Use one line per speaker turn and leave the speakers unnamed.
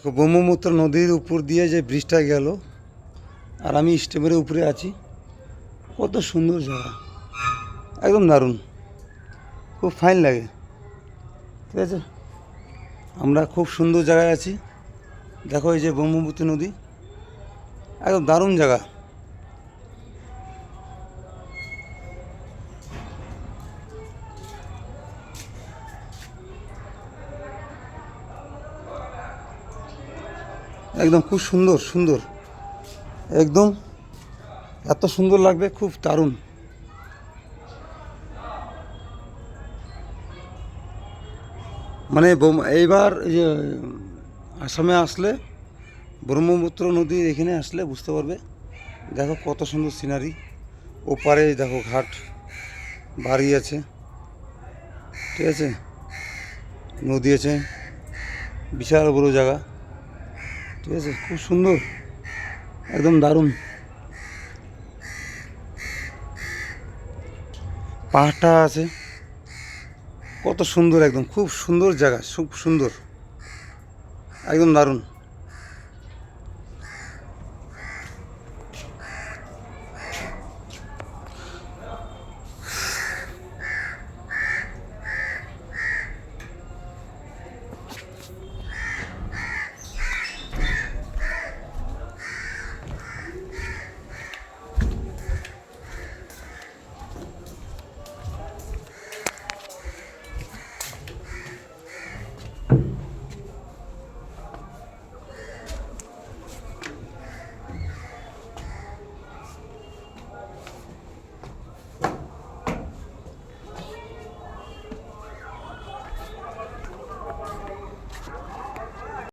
ব্রহ্মপুত্র নদীর উপর দিয়ে যে ব্রিজটা গেল, আর আমি স্টেপের উপরে আছি। কত সুন্দর জায়গা, একদম দারুণ, খুব ফাইন লাগে। ঠিক আছে, আমরা খুব সুন্দর জায়গায় আছি। দেখো এই যে ব্রহ্মপুত্র নদী, একদম দারুণ জায়গা। একদম খুব সুন্দর সুন্দর, একদম এত সুন্দর লাগবে, খুব দারুণ। মানে এইবার এই যে আসামে আসলে, ব্রহ্মপুত্র নদীর এখানে আসলে বুঝতে পারবে। দেখো কত সুন্দর সিনারি, ওপারে দেখো ঘাট, বাড়ি আছে, ঠিক আছে, নদী আছে, বিশাল বড় জায়গা। ঠিক আছে, খুব সুন্দর, একদম দারুণ। পাহাড়টা আছে, কত সুন্দর, একদম খুব সুন্দর জায়গা, খুব সুন্দর, একদম দারুণ।